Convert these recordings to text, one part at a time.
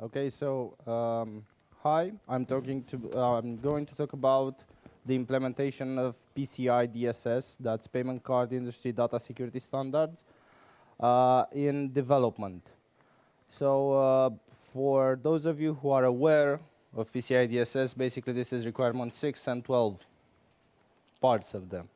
Okay, so hi, I'm going to talk about the implementation of PCI DSS, that's Payment Card Industry Data Security Standards, in development. So for those of you who are aware of PCI DSS, basically this is requirement 6 and 12, parts of them.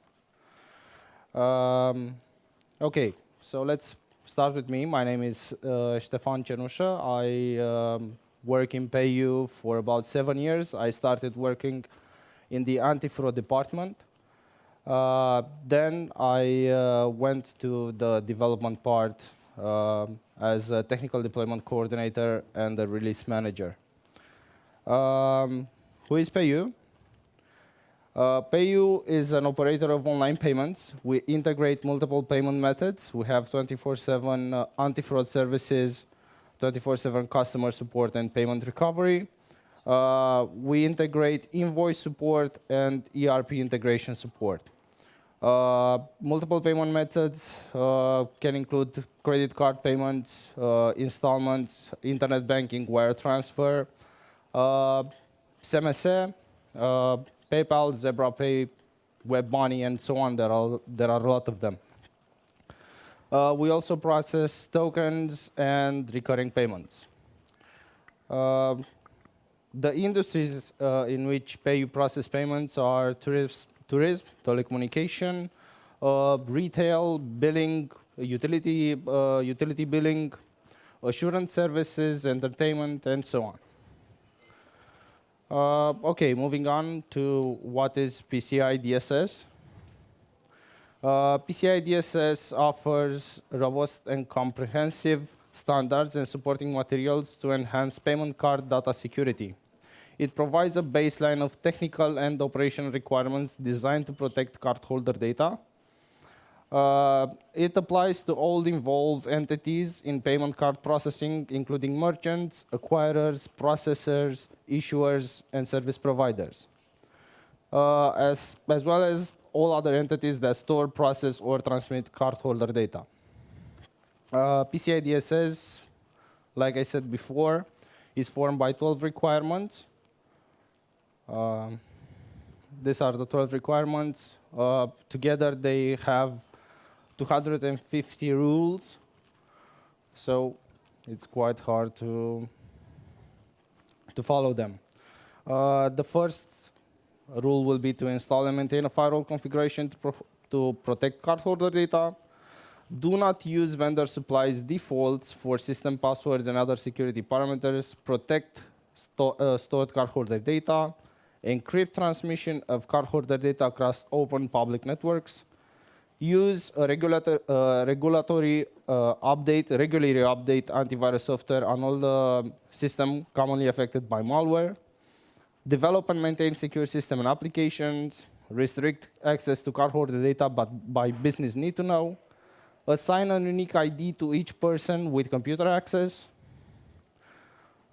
Okay, so let's start with me. My name is Stefan Cenusa. I work in PayU for about 7 years. I started working in the anti-fraud department. Then I went to the development part as a technical deployment coordinator and a release manager. Who is PayU? PayU is an operator of online payments. We integrate multiple payment methods. We have 24/7 anti-fraud services, 24/7 customer support and payment recovery. We integrate invoice support and ERP integration support. Multiple payment methods can include credit card payments, installments, internet banking, wire transfer, SMSE, PayPal, ZebraPay, WebMoney, and so on. There are a lot of them. We also process tokens and recurring payments. The industries in which PayU process payments are tourism, telecommunication, retail, billing, utility billing, assurance services, entertainment, and so on. Okay, moving on to what is PCI DSS. PCI DSS offers robust and comprehensive standards and supporting materials to enhance payment card data security. It provides a baseline of technical and operational requirements designed to protect cardholder data. It applies to all involved entities in payment card processing, including merchants, acquirers, processors, issuers, and service providers, as well as all other entities that store, process, or transmit cardholder data. PCI DSS, like I said before, is formed by 12 requirements. These are the 12 requirements. Together, they have 250 rules, so it's quite hard to follow them. The first rule will be to install and maintain a firewall configuration to protect cardholder data. Do not use vendor supplies defaults for system passwords and other security parameters. Protect stored cardholder data. Encrypt transmission of cardholder data across open public networks. Use a regularly update antivirus software on all the systems commonly affected by malware. Develop and maintain secure system and applications. Restrict access to cardholder data but by business need to know. Assign a unique ID to each person with computer access.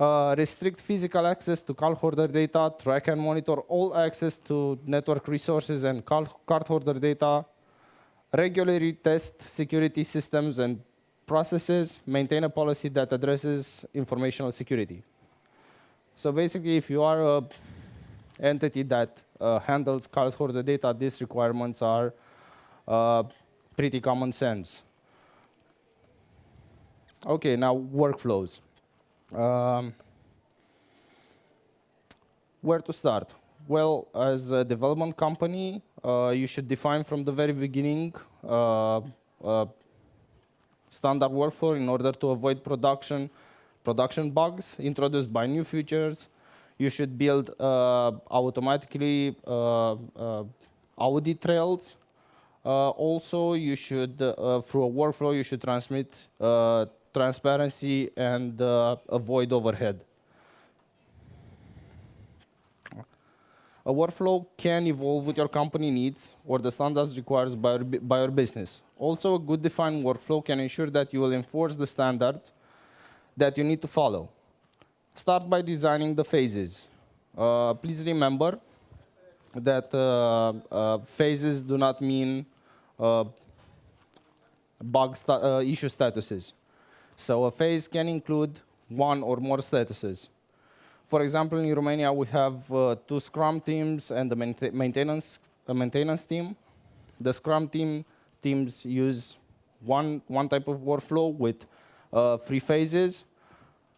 Restrict physical access to cardholder data. Track and monitor all access to network resources and cardholder data. Regularly test security systems and processes. Maintain a policy that addresses informational security. So basically, if you are an entity that handles cardholder data, these requirements are pretty common sense. Okay, now workflows. Where to start? Well, as a development company, you should define from the very beginning standard workflow in order to avoid production bugs introduced by new features. You should build automatically audit trails. Also, you should, through a workflow, you should transmit transparency and avoid overhead. A workflow can evolve with your company needs or the standards required by your business. Also, a good defined workflow can ensure that you will enforce the standards that you need to follow. Start by designing the phases. Please remember that phases do not mean issue statuses. So a phase can include one or more statuses. For example, in Romania, we have two Scrum teams and a maintenance team. The Scrum teams use one type of workflow with 3 phases,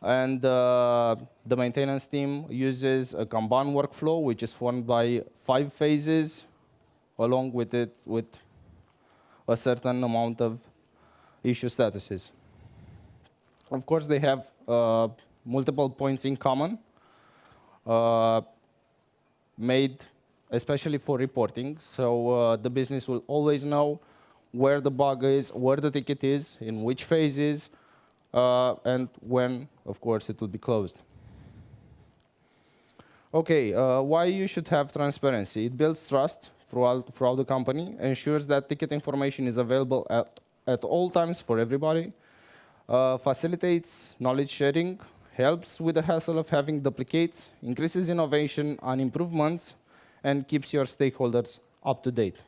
and the maintenance team uses a Kanban workflow, which is formed by 5 phases, along with a certain amount of issue statuses. Of course, they have multiple points in common, made especially for reporting. So the business will always know where the bug is, where the ticket is, in which phases, and when, of course, it will be closed. OK, why you should have transparency? It builds trust throughout the company, ensures that ticket information is available at all times for everybody, facilitates knowledge sharing, helps with the hassle of having duplicates, increases innovation and improvements, and keeps your stakeholders up to date.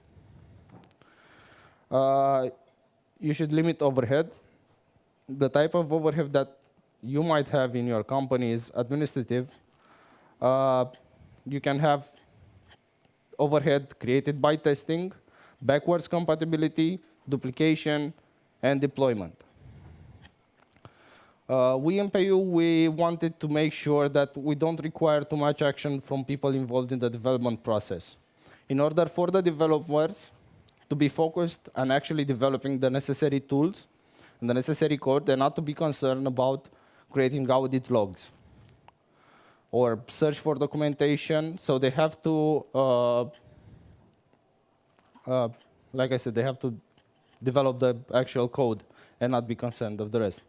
You should limit overhead. The type of overhead that you might have in your company is administrative. You can have overhead created by testing, backwards compatibility, duplication, and deployment. We in PayU, we wanted to make sure that we don't require too much action from people involved in the development process. In order for the developers to be focused on actually developing the necessary tools and the necessary code, and not to be concerned about creating audit logs or search for documentation. So they have to, like I said, they have to develop the actual code and not be concerned of the rest.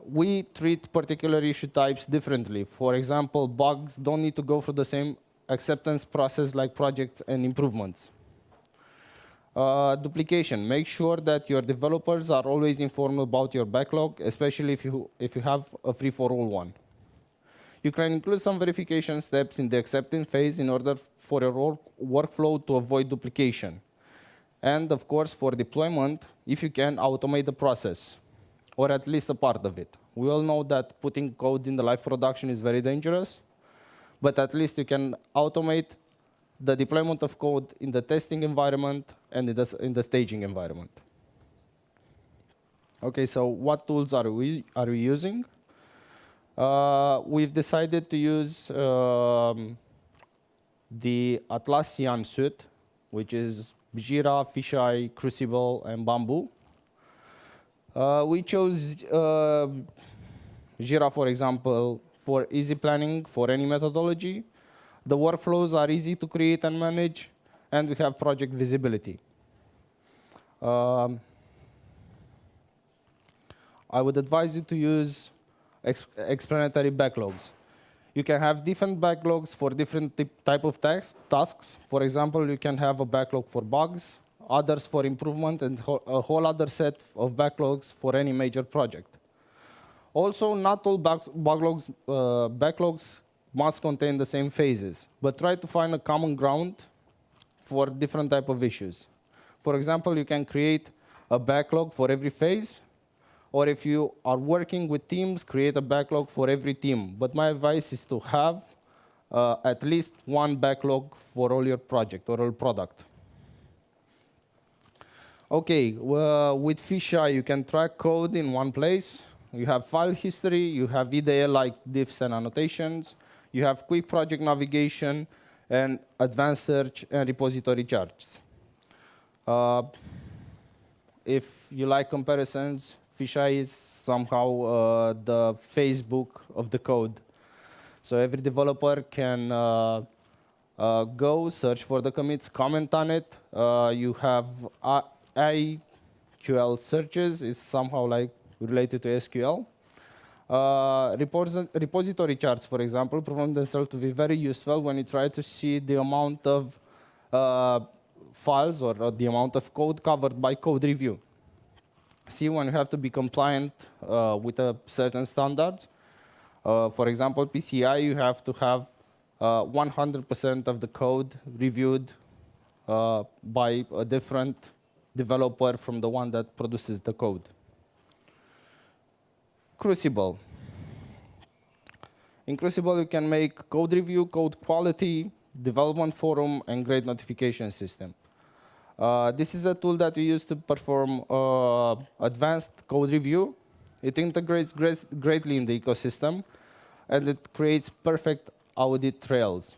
We treat particular issue types differently. For example, bugs don't need to go through the same acceptance process like projects and improvements. Duplication. Make sure that your developers are always informed about your backlog, especially if you have a free-for-all one. You can include some verification steps in the acceptance phase in order for your workflow to avoid duplication. And of course, for deployment, if you can, automate the process, or at least a part of it. We all know that putting code in the live production is very dangerous, but at least you can automate the deployment of code in the testing environment and in the staging environment. OK, so what tools are we using? We've decided to use the Atlassian suite, which is Jira, Fisheye, Crucible, and Bamboo. We chose Jira, for example, for easy planning for any methodology. The workflows are easy to create and manage, and we have project visibility. I would advise you to use explanatory backlogs. You can have different backlogs for different type of tasks. For example, you can have a backlog for bugs, others for improvement, and a whole other set of backlogs for any major project. Also, not all backlogs must contain the same phases, but try to find a common ground for different type of issues. For example, you can create a backlog for every phase, or if you are working with teams, create a backlog for every team. But my advice is to have at least one backlog for all your project or all product. OK, with Fisheye, you can track code in one place. You have file history. You have EDL like diffs and annotations. You have quick project navigation and advanced search and repository charts. If you like comparisons, Fisheye is somehow the Facebook of the code. So every developer can go, search for the commits, comment on it. You have IQL searches, is somehow like related to SQL. Repository charts, for example, prove themselves to be very useful when you try to see the amount of files or the amount of code covered by code review. See, when you have to be compliant with a certain standards. For example, PCI, you have to have 100% of the code reviewed by a different developer from the one that produces the code. Crucible. In Crucible, you can make code review, code quality, development forum, and grade notification system. This is a tool that we use to perform advanced code review. It integrates greatly in the ecosystem, and it creates perfect audit trails.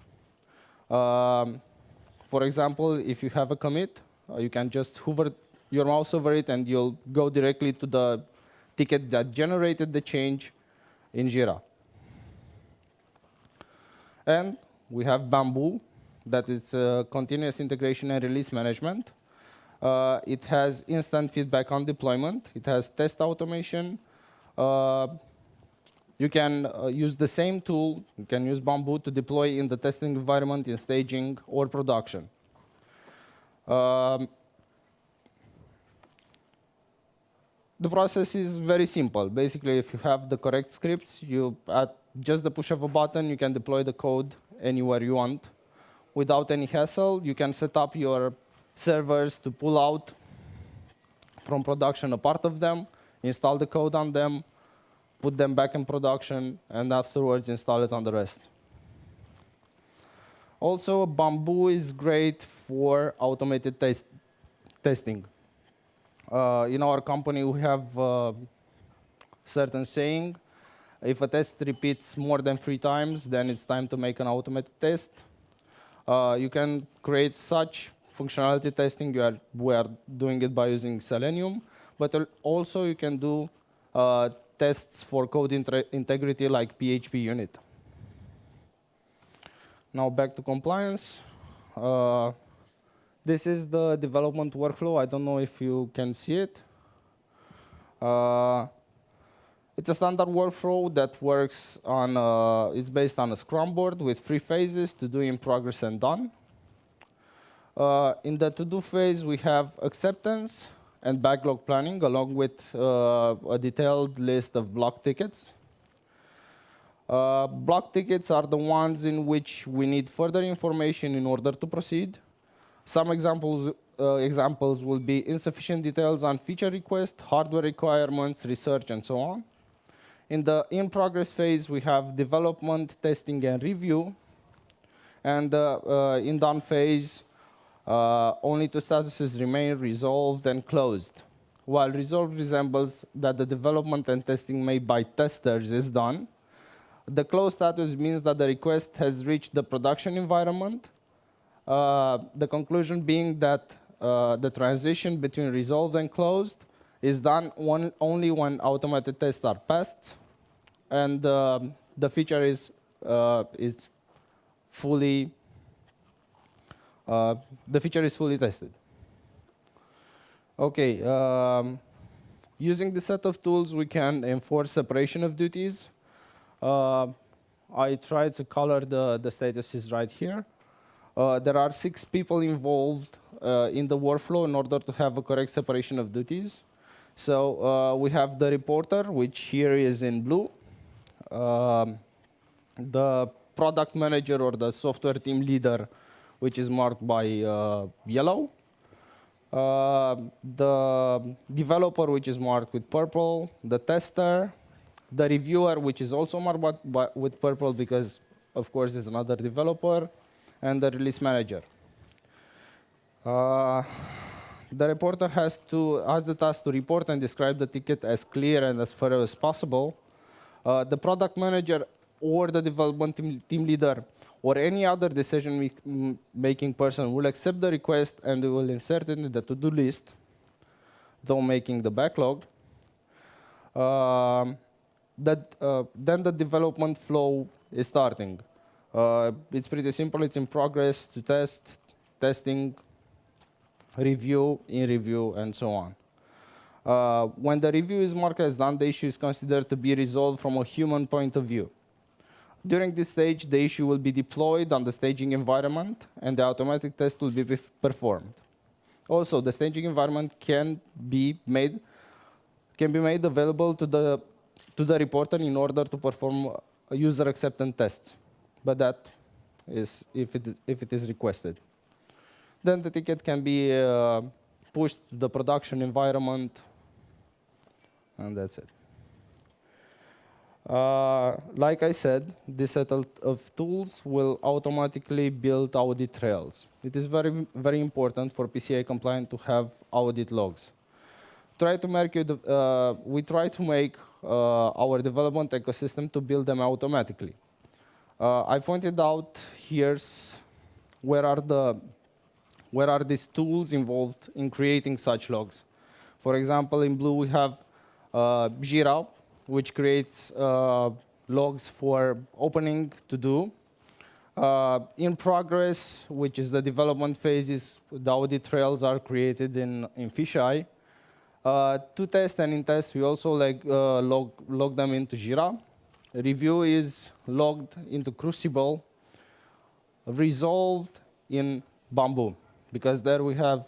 For example, if you have a commit, you can just hover your mouse over it, and you'll go directly to the ticket that generated the change in Jira. And we have Bamboo, that is continuous integration and release management. It has instant feedback on deployment. It has test automation. You can use the same tool. You can use Bamboo to deploy in the testing environment, in staging, or production. The process is very simple. Basically, if you have the correct scripts, you at just the push of a button, you can deploy the code anywhere you want. Without any hassle, you can set up your servers to pull out from production a part of them, install the code on them, put them back in production, and afterwards install it on the rest. Also, Bamboo is great for automated testing. In our company, we have a certain saying: if a test repeats more than 3 times, then it's time to make an automated test. You can create such functionality testing. We are doing it by using Selenium, but also you can do tests for code integrity like PHP unit. Now back to compliance. This is the development workflow. I don't know if you can see it. It's a standard workflow that works on, it's based on a Scrum board with 3 phases: to do, in progress, and done. In the to-do phase, we have acceptance and backlog planning, along with a detailed list of block tickets. Block tickets are the ones in which we need further information in order to proceed. Some examples will be insufficient details on feature request, hardware requirements, research, and so on. In the in-progress phase, we have development, testing, and review. And in done phase, only 2 statuses remain: resolved and closed. While resolved resembles that the development and testing made by testers is done, the closed status means that the request has reached the production environment. The conclusion being that the transition between resolved and closed is done only when automated tests are passed, and the feature is fully tested. Okay, using this set of tools, we can enforce separation of duties. I tried to color the statuses right here. There are 6 people involved in the workflow in order to have a correct separation of duties. So we have the reporter, which here is in blue, the product manager or the software team leader, which is marked by yellow, the developer, which is marked with purple, the tester, the reviewer, which is also marked with purple because, of course, it's another developer, and the release manager. The reporter has the task to report and describe the ticket as clear and as thorough as possible. The product manager or the development team leader or any other decision-making person will accept the request and will insert it in the to-do list, though making the backlog. Then the development flow is starting. It's pretty simple. It's in progress, to test, testing, review, in review, and so on. When the review is marked as done, the issue is considered to be resolved from a human point of view. During this stage, the issue will be deployed on the staging environment, and the automatic test will be performed. Also, the staging environment can be made available to the reporter in order to perform user acceptance tests, but that is if it is requested. Then the ticket can be pushed to the production environment, and that's it. Like I said, this set of tools will automatically build audit trails. It is very, very important for PCI compliant to have audit logs. We try to make our development ecosystem to build them automatically. I pointed out here where are these tools involved in creating such logs. For example, in blue we have Jira, which creates logs for opening to do. In progress, which is the development phases, the audit trails are created in Fisheye. To test and in test, we also log them into Jira. Review is logged into Crucible, resolved in Bamboo, because there we have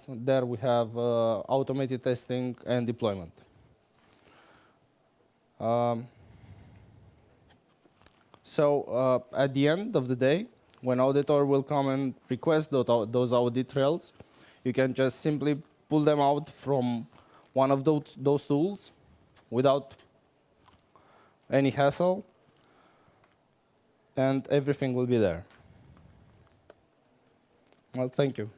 automated testing and deployment. So at the end of the day, when auditor will come and request those audit trails, you can just simply pull them out from one of those tools without any hassle, and everything will be there. Well, thank you.